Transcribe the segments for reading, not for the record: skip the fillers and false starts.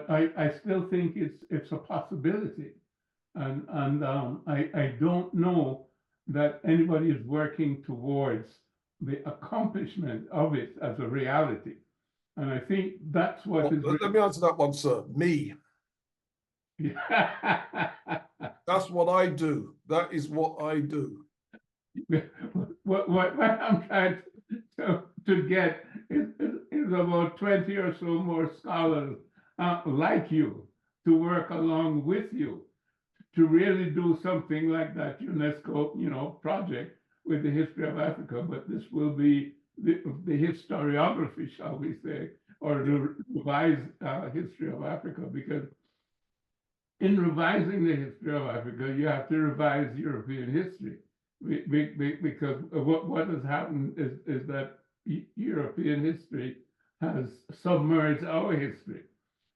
but I still think it's a possibility, and I don't know that anybody is working towards the accomplishment of it as a reality. And I think that's what Well, is let me answer that one, sir. Me. That's what I do. That is what I do. What I'm trying to get is about 20 or so more scholars like you to work along with you to really do something like that UNESCO, project with the history of Africa. But this will be the historiography, shall we say, or the revised history of Africa, because in revising the history of Africa, you have to revise European history, because what has happened is that European history has submerged our history.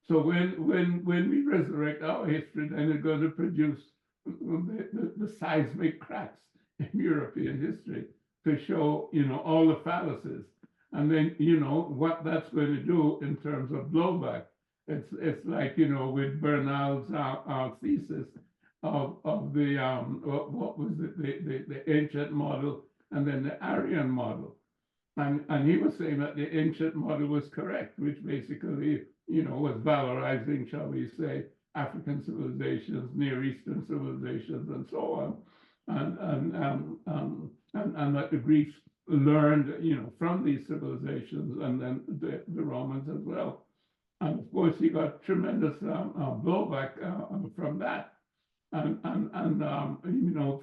So when we resurrect our history, then it's going to produce the seismic cracks in European history to show, all the fallacies. And then, what that's going to do in terms of blowback. It's like, with Bernal's thesis of the, what was it, the ancient model and then the Aryan model. And he was saying that the ancient model was correct, which basically, was valorizing, shall we say, African civilizations, Near Eastern civilizations, and so on. And that the Greeks learned, from these civilizations, and then the Romans as well. And of course, he got tremendous blowback from that. And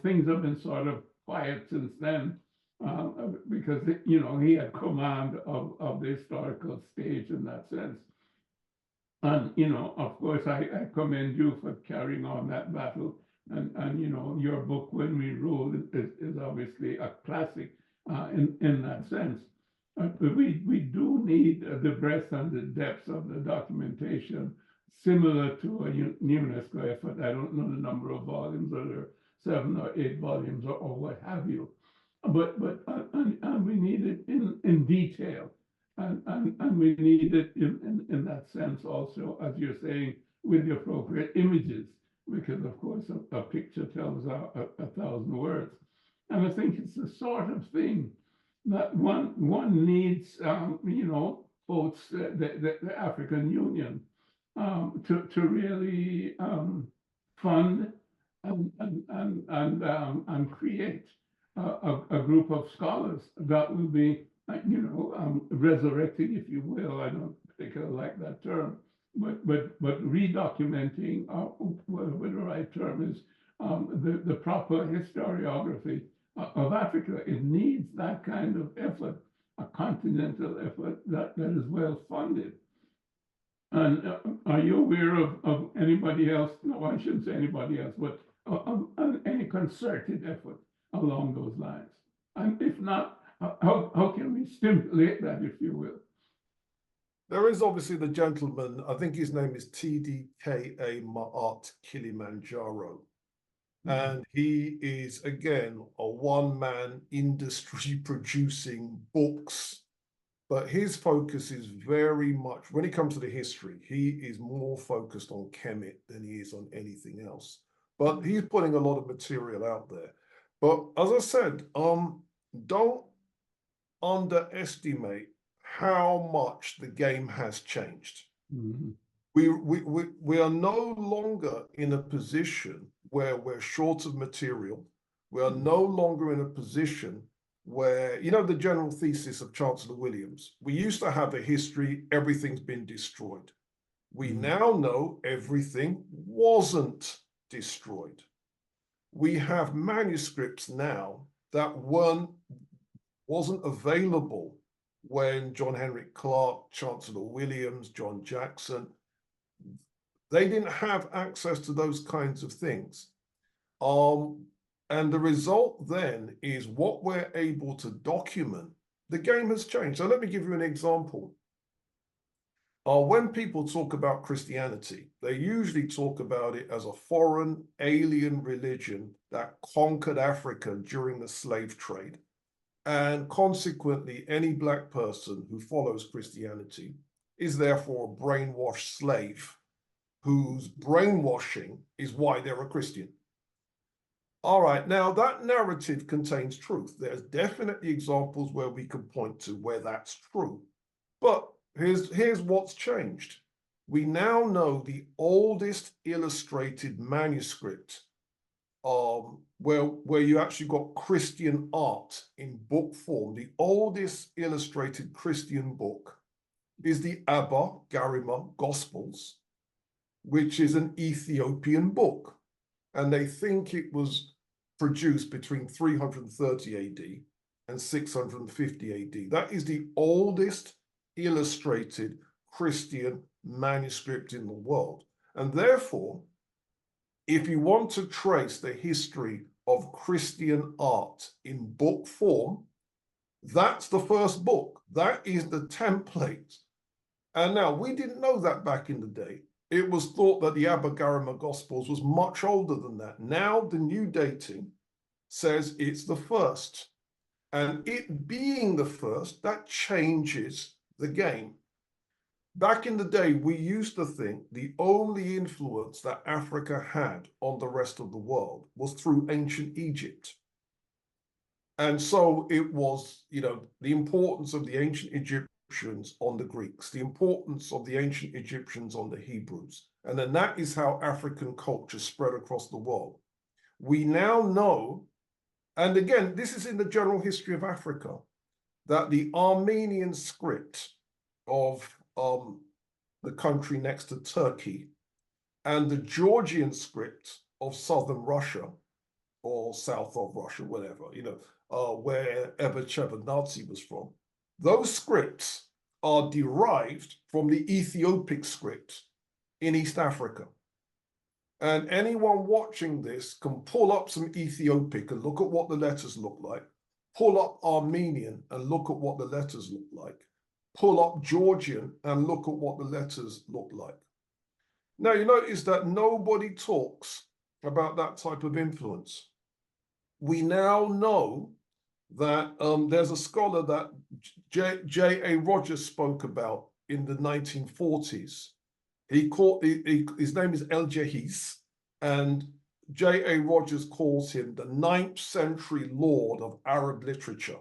things have been sort of quiet since then, because, he had command of the historical stage in that sense. And, of course, I commend you for carrying on that battle. And your book, When We Ruled, is obviously a classic in that sense. We do need the breadth and the depth of the documentation, similar to a UNESCO effort. I don't know the number of volumes, whether 7 or 8 volumes or what have you. But we need it in detail, and we need it in that sense also, as you're saying, with the appropriate images, because of course a picture tells 1,000 words. And I think it's the sort of thing that one needs, both the African Union to really fund and create a group of scholars that will be, resurrecting, if you will. I don't particularly like that term, but redocumenting, whatever the right term is, the proper historiography of Africa. It needs that kind of effort, a continental effort that is well funded. And are you aware of anybody else? No, I shouldn't say anybody else, but of any concerted effort along those lines? And if not, how can we stimulate that, if you will? There is obviously the gentleman, I think his name is TDKA Ma'at Kilimanjaro. And he is, again, a one-man industry producing books. But his focus is very much, when it comes to the history, he is more focused on Kemet than he is on anything else. But he's putting a lot of material out there. But as I said, don't underestimate how much the game has changed. Mm-hmm. We are no longer in a position where we're short of material. We are no longer in a position where, the general thesis of Chancellor Williams, we used to have a history, everything's been destroyed. We now know everything wasn't destroyed. We have manuscripts now that wasn't available when John Henrik Clarke, Chancellor Williams, John Jackson, they didn't have access to those kinds of things. And the result then is what we're able to document. The game has changed. So let me give you an example. When people talk about Christianity, they usually talk about it as a foreign alien religion that conquered Africa during the slave trade. And consequently, any Black person who follows Christianity is therefore a brainwashed slave whose brainwashing is why they're a Christian. All right, now that narrative contains truth. There's definitely examples where we can point to where that's true. But here's what's changed. We now know the oldest illustrated manuscript where you actually got Christian art in book form. The oldest illustrated Christian book is the Abba Garima Gospels, which is an Ethiopian book. And they think it was produced between 330 AD and 650 AD. That is the oldest illustrated Christian manuscript in the world. And therefore, if you want to trace the history of Christian art in book form, that's the first book. That is the template. And now, we didn't know that back in the day. It was thought that the Abba Garima Gospels was much older than that. Now, the new dating says it's the first. And it being the first, that changes the game. Back in the day, we used to think the only influence that Africa had on the rest of the world was through ancient Egypt. And so it was, the importance of the ancient Egyptians on the Greeks, the importance of the ancient Egyptians on the Hebrews. And then that is how African culture spread across the world. We now know, and again, this is in the general history of Africa, that the Armenian script of the country next to Turkey and the Georgian script of southern Russia or south of Russia, whatever, wherever Shevardnadze was from, those scripts are derived from the Ethiopic script in East Africa. And anyone watching this can pull up some Ethiopic and look at what the letters look like, pull up Armenian and look at what the letters look like, pull up Georgian and look at what the letters look like. Now, you notice that nobody talks about that type of influence. We now know that there's a scholar that J.A. Rogers spoke about in the 1940s. His name is El-Jehiz, and J.A. Rogers calls him the 9th century lord of Arab literature,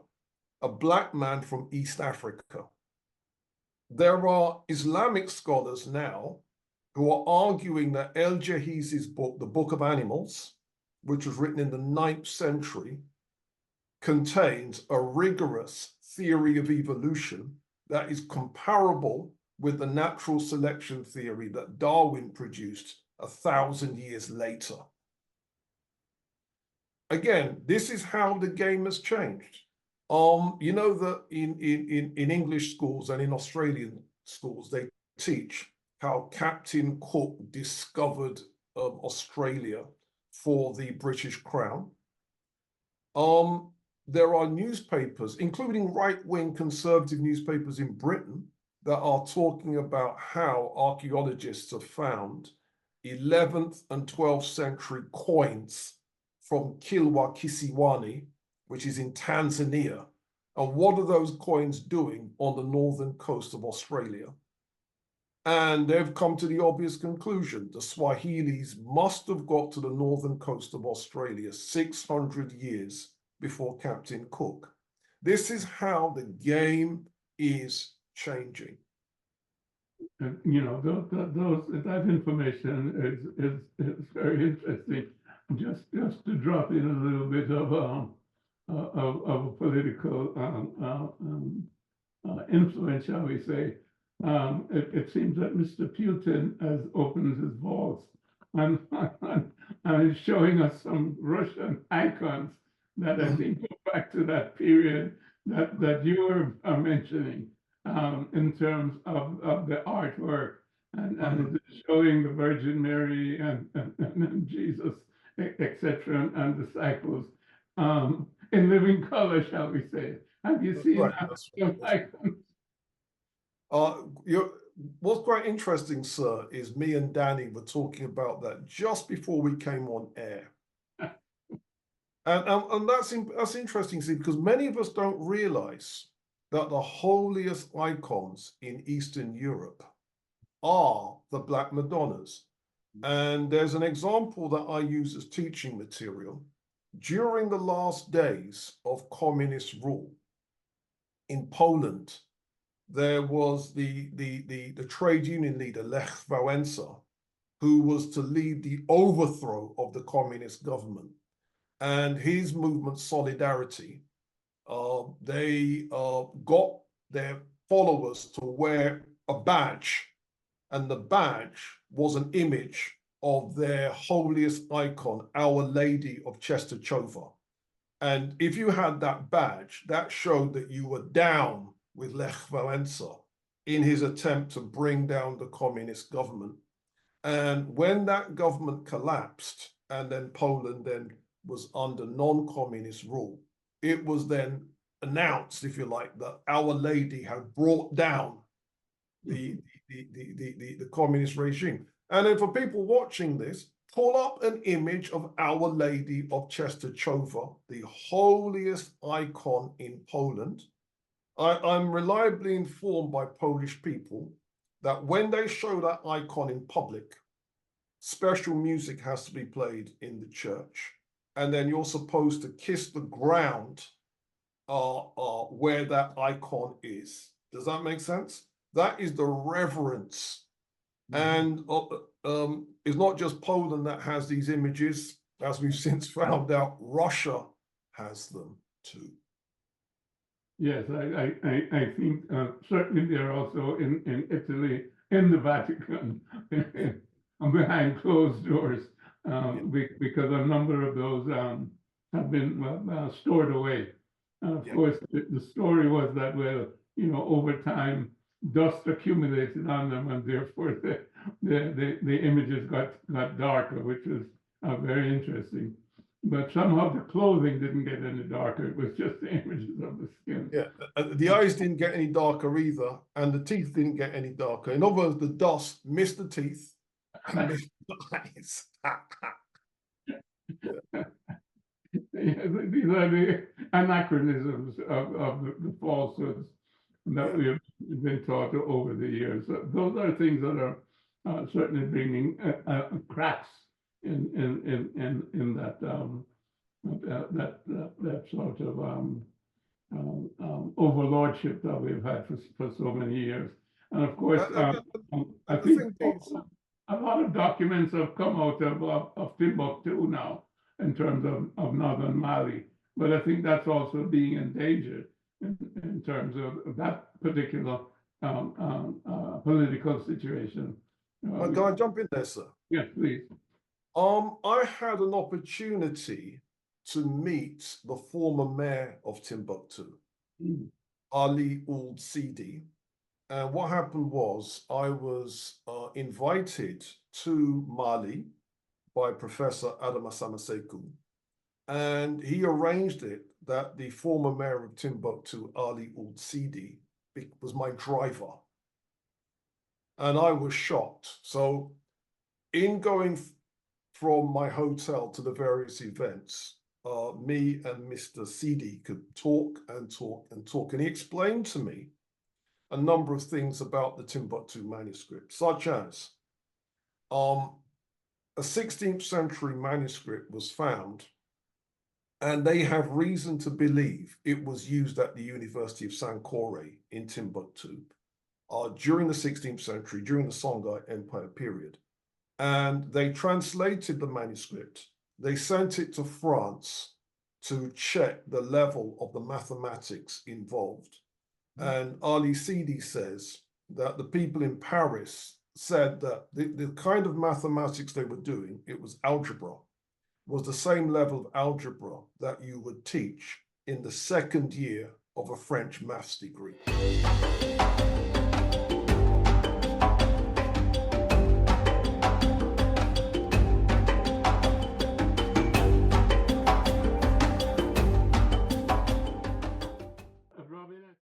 a black man from East Africa. There are Islamic scholars now who are arguing that El-Jehiz's book, The Book of Animals, which was written in the 9th century, contains a rigorous theory of evolution that is comparable with the natural selection theory that Darwin produced 1,000 years later. Again, this is how the game has changed. You know that in English schools and in Australian schools, they teach how Captain Cook discovered Australia for the British Crown. There are newspapers, including right-wing conservative newspapers in Britain, that are talking about how archaeologists have found 11th and 12th century coins from Kilwa Kisiwani, which is in Tanzania. And what are those coins doing on the northern coast of Australia? And they've come to the obvious conclusion. The Swahilis must have got to the northern coast of Australia 600 years before Captain Cook. This is how the game is changing. That information is very interesting. Just to drop in a little bit of a political influence, shall we say. It seems that Mr. Putin has opened his vaults and is showing us some Russian icons that I think go back to that period that you were mentioning in terms of the artwork and showing the Virgin Mary and Jesus, etc., and disciples in living color, shall we say. Have you seen that icons? What's quite interesting, sir, is me and Danny were talking about that just before we came on air. And that's interesting, see, because many of us don't realize that the holiest icons in Eastern Europe are the Black Madonnas. And there's an example that I use as teaching material. During the last days of communist rule in Poland, there was the trade union leader, Lech Wałęsa, who was to lead the overthrow of the communist government. And his movement, Solidarity, they got their followers to wear a badge, and the badge was an image of their holiest icon, Our Lady of Czestochowa. And if you had that badge, that showed that you were down with Lech Wałęsa in his attempt to bring down the communist government. And when that government collapsed, and then Poland then was under non-communist rule, it was then announced, if you like, that Our Lady had brought down the communist regime. And then for people watching this, pull up an image of Our Lady of Czestochowa, the holiest icon in Poland. I'm reliably informed by Polish people that when they show that icon in public, special music has to be played in the church, and then you're supposed to kiss the ground where that icon is. Does that make sense? That is the reverence. And it's not just Poland that has these images. As we've since found out, Russia has them too. Yes, I think certainly they're also in Italy, in the Vatican, behind closed doors, because a number of those have been stored away. Of course, the story was that, well, over time, dust accumulated on them, and therefore the images got darker, which was very interesting. But somehow the clothing didn't get any darker. It was just the images of the skin. Yeah, the eyes didn't get any darker either, and the teeth didn't get any darker. In other words, the dust missed the teeth and missed the eyes. These are the anachronisms of the falsehoods that we have been taught over the years. So those are things that are certainly bringing cracks in that that sort of overlordship that we've had for so many years. And of course, I think a lot of documents have come out of Timbuktu now in terms of northern Mali, but I think that's also being endangered in terms of that particular political situation. Can I jump in there, sir? Yes, please. I had an opportunity to meet the former mayor of Timbuktu, Ali Ould Sidi. And what happened was I was invited to Mali by Professor Adama Samaseku, and he arranged it that the former mayor of Timbuktu, Ali Ould Sidi, was my driver. And I was shocked. So in going from my hotel to the various events, me and Mr. Sidi could talk and talk and talk. And he explained to me a number of things about the Timbuktu manuscript, such as a 16th century manuscript was found, and they have reason to believe it was used at the University of Sankore in Timbuktu during the 16th century, during the Songhai Empire period. And they translated the manuscript. They sent it to France to check the level of the mathematics involved. And Ali Sidi says that the people in Paris said that the kind of mathematics they were doing, it was algebra, was the same level of algebra that you would teach in the second year of a French maths degree.